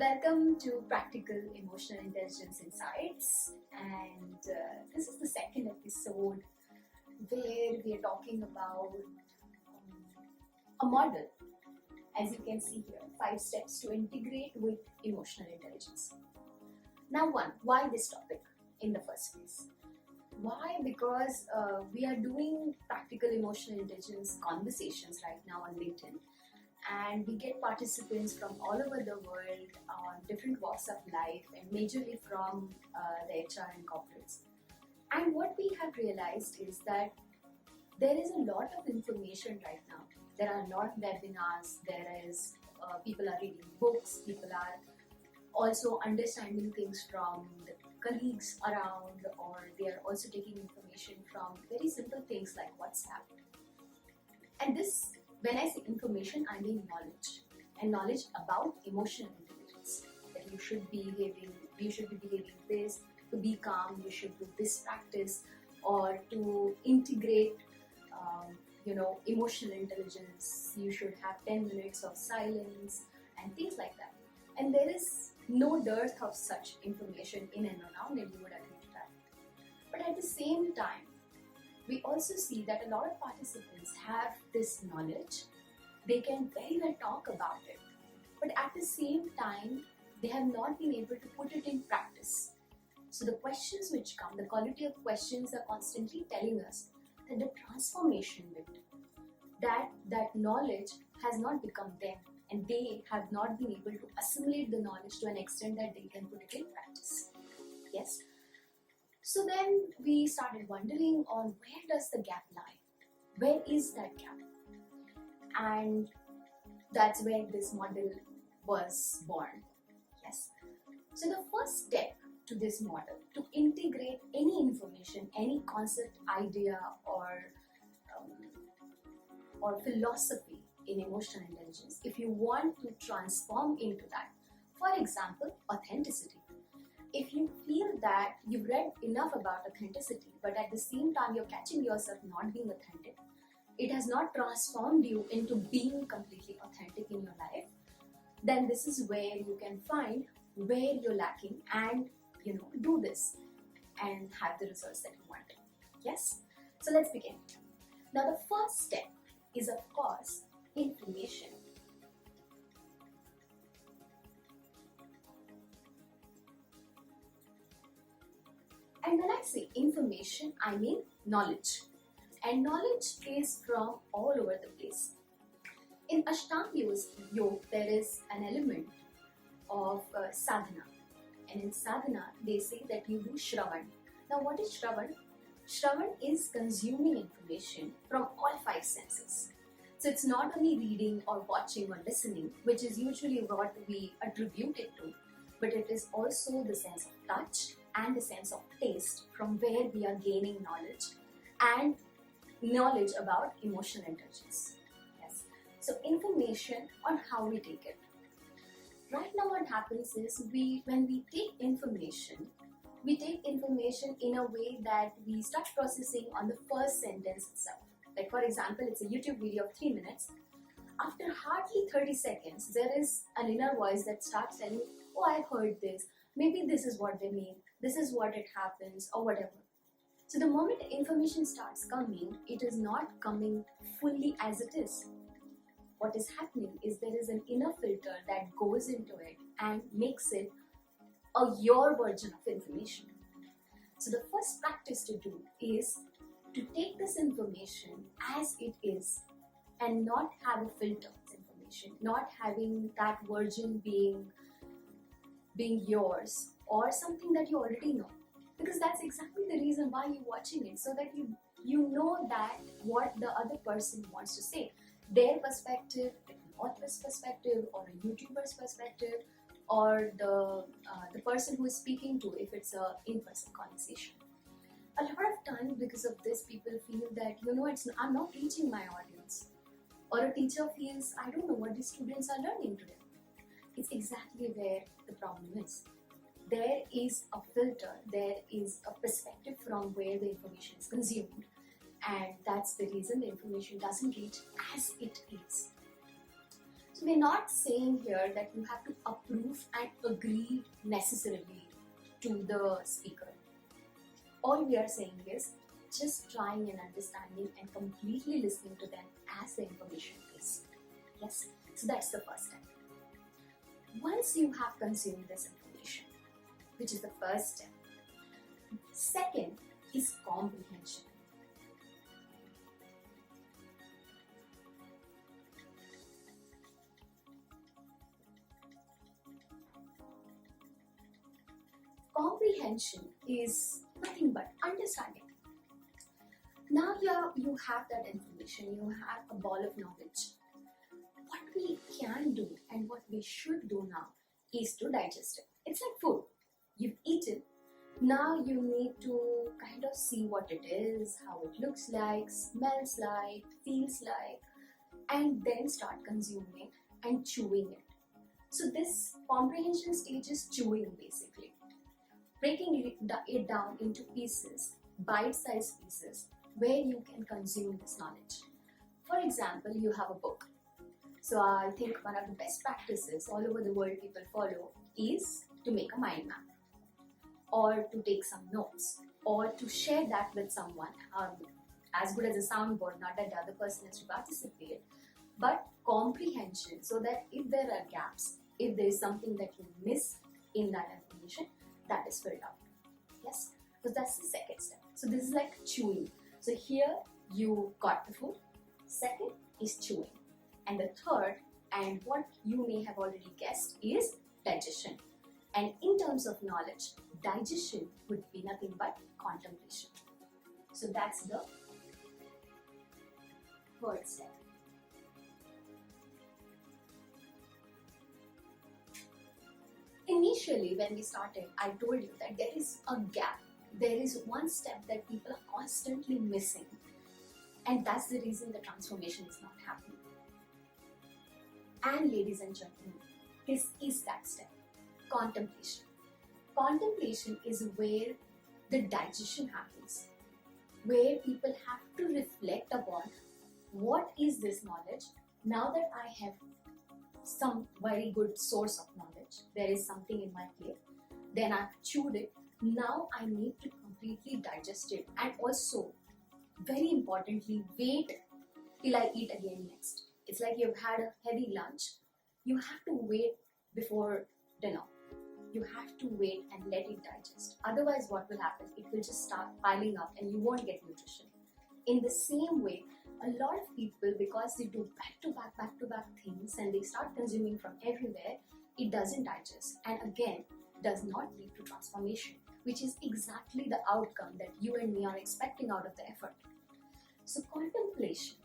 Welcome to Practical Emotional Intelligence Insights, and this is the second episode where we are talking about a model, as you can see here, 5 steps to integrate with emotional intelligence. Now, why this topic in the first place? Why? Because we are doing practical emotional intelligence conversations right now on LinkedIn, and we get participants from all over the world on different walks of life, and majorly from the HR and corporates. And what we have realized is that there is a lot of information right now. There are a lot of webinars, people are reading books, people are also understanding things from the colleagues around, or they are also taking information from very simple things like WhatsApp. And this, when I say information, I mean knowledge, and knowledge about emotional intelligence. That you should be behaving this, to be calm, you should do this practice, or to integrate emotional intelligence, you should have 10 minutes of silence and things like that. And there is no dearth of such information in and around, and you would agree to that. But at the same time, we also see that a lot of participants have this knowledge. They can very well talk about it, but at the same time, they have not been able to put it in practice. So the questions which come, the quality of questions are constantly telling us that the transformation bit, that knowledge has not become them, and they have not been able to assimilate the knowledge to an extent that they can put it in practice. Yes. So then we started wondering on where does the gap lie? Where is that gap? And that's where this model was born. Yes. So the first step to this model, to integrate any information, any concept, idea, or philosophy in emotional intelligence, if you want to transform into that, for example, authenticity. If you feel that you've read enough about authenticity, but at the same time you're catching yourself not being authentic, it has not transformed you into being completely authentic in your life, then this is where you can find where you're lacking and do this and have the results that you want. Yes? So let's begin. Now the first step is, of course, information. And when I say information, I mean knowledge. And knowledge is from all over the place. In Ashtang Yog, there is an element of sadhana. And in sadhana, they say that you do Shravan. Now, what is Shravan? Shravan is consuming information from all 5 senses. So it's not only reading or watching or listening, which is usually what we attribute it to, but it is also the sense of touch and the sense of taste, from where we are gaining knowledge and knowledge about emotional intelligence. Yes. So information on how we take it. Right now what happens is, when we take information in a way that we start processing on the first sentence itself. Like, for example, it's a YouTube video of 3 minutes. After hardly 30 seconds, there is an inner voice that starts telling, oh, I've heard this. Maybe this is what they mean. This is what it happens, or whatever. So the moment the information starts coming, it is not coming fully as it is. What is happening is there is an inner filter that goes into it and makes it your version of information. So the first practice to do is to take this information as it is and not have a filter of information, not having that version being yours or something that you already know. Because that's exactly the reason why you're watching it, so that you know that what the other person wants to say. Their perspective, an author's perspective, or a YouTuber's perspective, or the person who is speaking to, if it's a in-person conversation. A lot of times, because of this, people feel that, I'm not reaching my audience. Or a teacher feels, I don't know what the students are learning today. It's exactly where the problem is. There is a filter, there is a perspective from where the information is consumed, and that's the reason the information doesn't reach as it is. So we're not saying here that you have to approve and agree necessarily to the speaker. All we are saying is just trying and understanding and completely listening to them as the information is. Yes, so that's the first step. Once you have consumed this information, which is the first step, second is comprehension. Comprehension is nothing but understanding. Now you have that information, you have a ball of knowledge. What we can do and what we should do now is to digest it. It's like food. You've eaten. Now you need to kind of see what it is, how it looks like, smells like, feels like, and then start consuming and chewing it. So this comprehension stage is chewing basically. Breaking it down into pieces, bite-sized pieces, where you can consume this knowledge. For example, you have a book. So I think one of the best practices all over the world people follow is to make a mind map, or to take some notes, or to share that with someone, as good as a soundboard, not that the other person has to participate, but comprehension, so that if there are gaps, if there is something that you miss in that information, that is filled out. Yes, so that's the second step. So this is like chewing. So here you got the food. Second is chewing. And the third, and what you may have already guessed, is digestion. And in terms of knowledge, digestion would be nothing but contemplation. So that's the third step. Initially, when we started, I told you that there is a gap. There is one step that people are constantly missing. And that's the reason the transformation is not happening. And ladies and gentlemen, this is that step, contemplation. Contemplation is where the digestion happens, where people have to reflect upon what is this knowledge. Now that I have some very good source of knowledge, there is something in my plate, then I've chewed it, now I need to completely digest it, and also, very importantly, wait till I eat again next. It's like you've had a heavy lunch, you have to wait before dinner. You have to wait and let it digest. Otherwise, what will happen? It will just start piling up and you won't get nutrition. In the same way, a lot of people, because they do back-to-back things and they start consuming from everywhere, it doesn't digest and again does not lead to transformation, which is exactly the outcome that you and me are expecting out of the effort. So contemplation.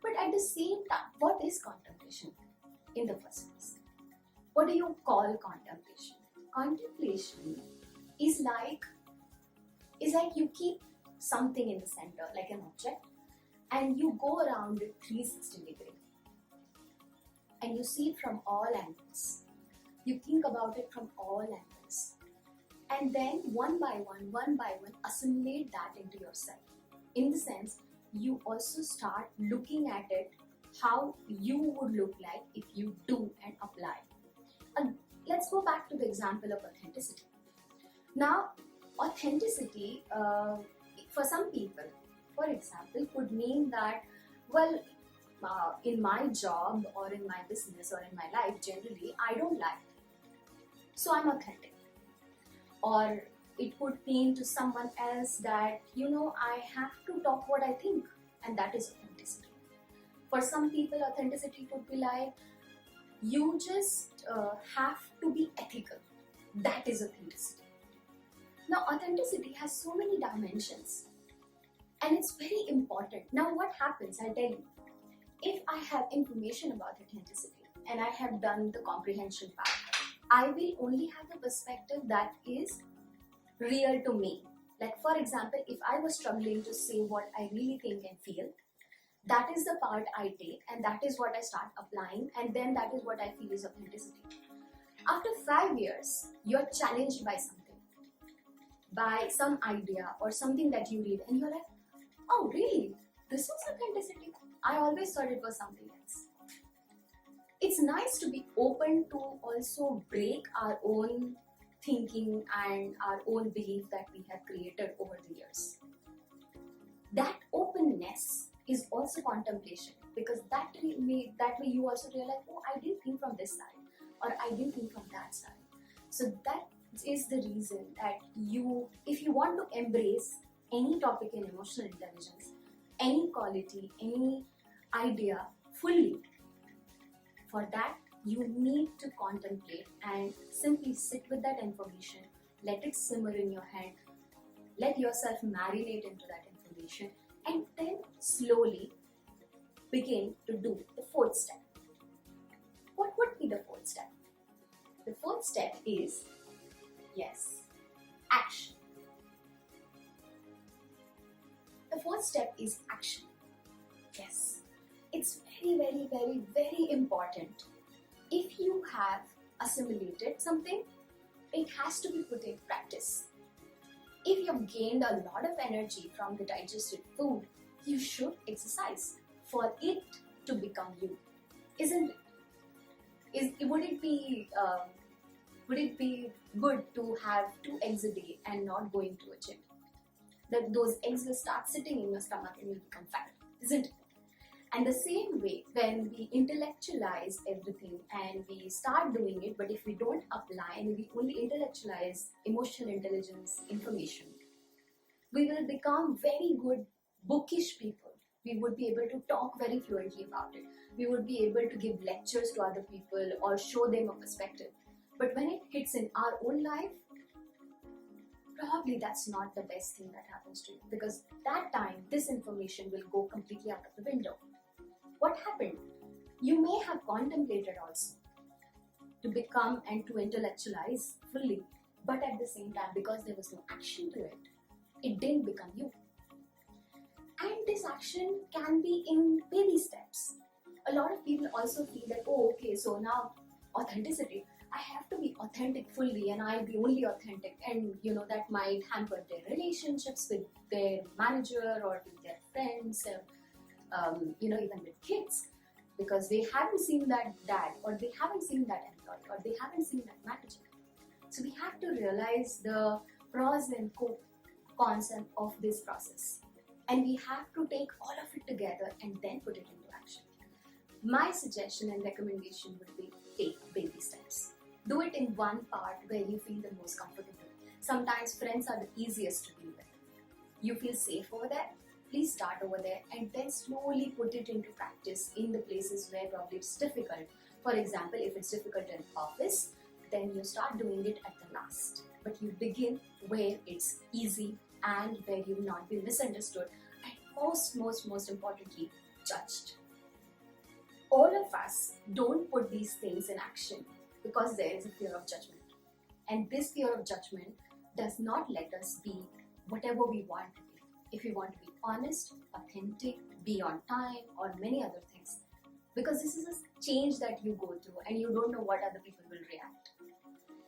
But at the same time, what is contemplation in the first place? What do you call contemplation? Contemplation is like you keep something in the center, like an object, and you go around it 360 degrees. And you see it from all angles. You think about it from all angles. And then one by one, assimilate that into yourself. In the sense, you also start looking at it how you would look like if you do and apply. And let's go back to the example of authenticity. Now, authenticity for some people, for example, could mean that, well, in my job or in my business or in my life, generally, I don't lie. So I'm authentic. Or it could mean to someone else that, I have to talk what I think, and that is authenticity. For some people, authenticity could be like, you just have to be ethical. That is authenticity. Now, authenticity has so many dimensions, and it's very important. Now, what happens, I'll tell you. If I have information about authenticity and I have done the comprehension part, I will only have the perspective that is real to me. Like, for example, if I was struggling to say what I really think and feel, that is the part I take and that is what I start applying, and then that is what I feel is authenticity. After 5 years, you're challenged by something, by some idea or something that you read, and you're like, oh really? This is authenticity? I always thought it was something else. it's nice to be open to also break our own thinking and our own belief that we have created over the years. That openness is also contemplation, because that way you also realize, oh, I didn't think from this side, or I didn't think from that side. So that is the reason that if you want to embrace any topic in emotional intelligence, any quality, any idea fully, for that you need to contemplate and simply sit with that information, let it simmer in your head, let yourself marinate into that information, and then slowly begin to do the fourth step. What would be the fourth step? The fourth step is, yes, action. The fourth step is action. Yes, it's very, very, very, very important. If you have assimilated something, it has to be put in practice. If you have gained a lot of energy from the digested food, you should exercise for it to become you, isn't it? Would it be good to have 2 eggs a day and not going to a gym? That those eggs will start sitting in your stomach and you'll become fat, isn't it? And the same way, when we intellectualize everything and we start doing it, but if we don't apply and we only intellectualize emotional intelligence information, we will become very good bookish people. We would be able to talk very fluently about it. We would be able to give lectures to other people or show them a perspective. But when it hits in our own life, probably that's not the best thing that happens to you, because that time this information will go completely out of the window. What happened? You may have contemplated also to become and to intellectualize fully, but at the same time, because there was no action to it, it didn't become you. And this action can be in baby steps. A lot of people also feel that, oh, okay, so now authenticity, I have to be authentic fully and I'll be only authentic, and that might hamper their relationships with their manager or with their friends, even with kids, because they haven't seen that dad, or they haven't seen that employee, or they haven't seen that manager. So we have to realize the pros and cons of this process, and we have to take all of it together and then put it into action. My suggestion and recommendation would be, take baby steps. Do it in one part where you feel the most comfortable. Sometimes friends are the easiest to deal with. You feel safe over there, please start over there and then slowly put it into practice in the places where probably it's difficult. For example, if it's difficult in office, then you start doing it at the last. But you begin where it's easy and where you will not be misunderstood, and most importantly, judged. All of us don't put these things in action because there is a fear of judgment. And this fear of judgment does not let us be whatever we want to be. If we want to be honest, authentic, be on time, or many other things. Because this is a change that you go through and you don't know what other people will react.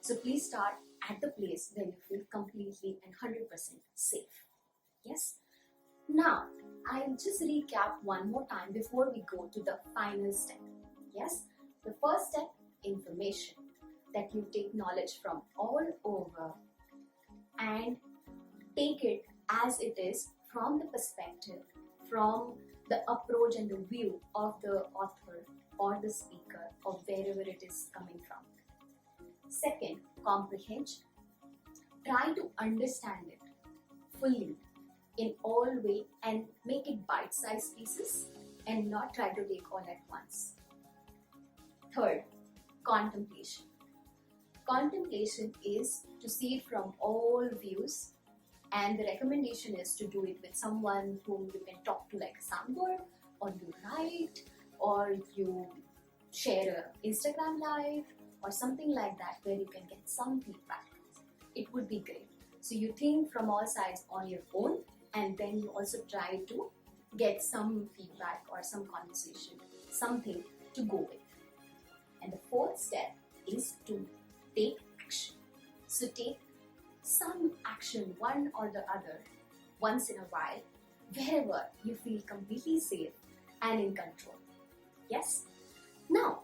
So please start at the place where you feel completely and 100% safe. Yes? Now, I'll just recap one more time before we go to the final step. Yes? The first step, information. That you take knowledge from all over and take it as it is, from the perspective, from the approach and the view of the author or the speaker or wherever it is coming from. Second, comprehension. Try to understand it fully in all way and make it bite-sized pieces and not try to take all at once. Third, contemplation. Contemplation is to see it from all views, and the recommendation is to do it with someone whom you can talk to, like a soundboard, or you write, or you share an Instagram live or something like that where you can get some feedback. It would be great. So you think from all sides on your own, and then you also try to get some feedback or some conversation, something to go with. And the fourth step is to take action. So take some action, one or the other, once in a while, wherever you feel completely safe and in control. Yes? Now,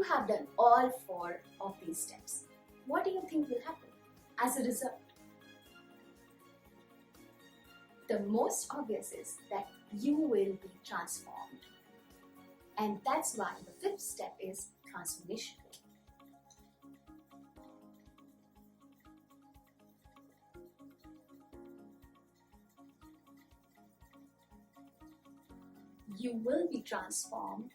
have done all 4 of these steps, what do you think will happen as a result? The most obvious is that you will be transformed. And that's why the 5th step is transformation. You will be transformed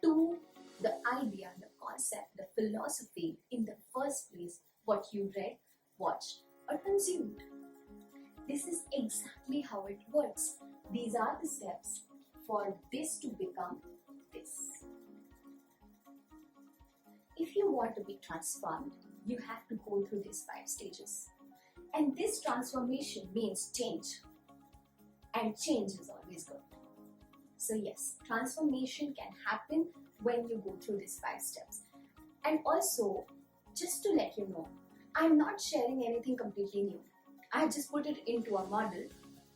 to the idea, the concept, the philosophy in the first place, what you read, watched, or consumed. This is exactly how it works. These are the steps for this to become this. If you want to be transformed, you have to go through these 5 stages. And this transformation means change. And change is always good. So yes, transformation can happen when you go through these 5 steps. And also, just to let you know, I'm not sharing anything completely new. I just put it into a model,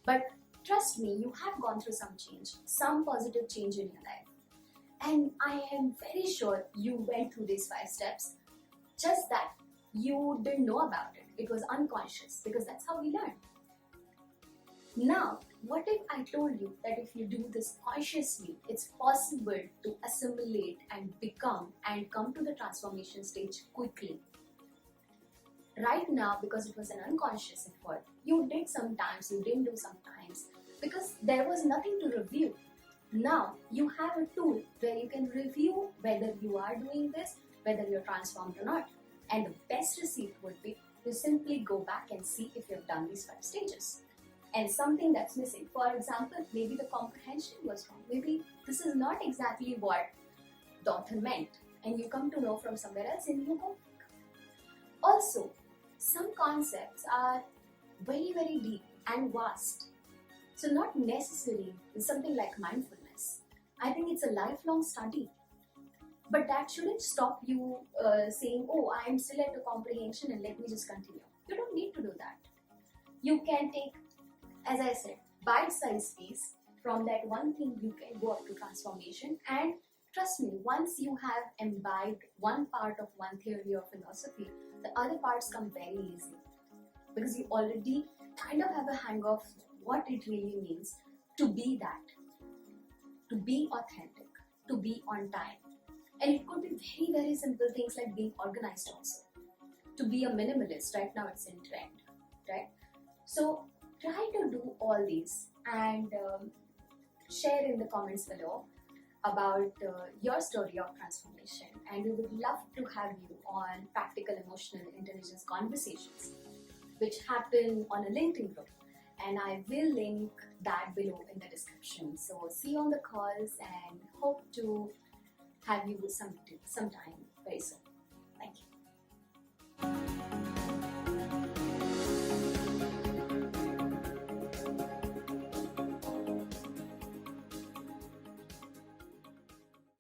but trust me, you have gone through some change, some positive change in your life. And I am very sure you went through these 5 steps, just that you didn't know about it. It was unconscious, because that's how we learn. Now, what if I told you that if you do this consciously, it's possible to assimilate and become and come to the transformation stage quickly? Right now, because it was an unconscious effort, you did sometimes, you didn't do sometimes, because there was nothing to review. Now, you have a tool where you can review whether you are doing this, whether you're transformed or not. And the best receipt would be to simply go back and see if you've done these 5 stages. And something that's missing. For example, maybe the comprehension was wrong. Maybe this is not exactly what the author meant. And you come to know from somewhere else and you go. Also, some concepts are very, very deep and vast. So not necessarily something like mindfulness. I think it's a lifelong study. But that shouldn't stop you saying, oh, I'm still at the comprehension and let me just continue. You don't need to do that. You can take, as I said, bite-sized piece. From that one thing you can go up to transformation, and trust me, once you have imbibed one part of one theory or philosophy, the other parts come very easy, because you already kind of have a hang of what it really means to be that, to be authentic, to be on time. And it could be very, very simple things like being organized also. To be a minimalist, right now it's in trend, right? So try to do all these and share in the comments below about your story of transformation, and we would love to have you on Practical Emotional Intelligence Conversations, which happen on a LinkedIn group, and I will link that below in the description. So see you on the calls and hope to have you sometime very soon. Thank you.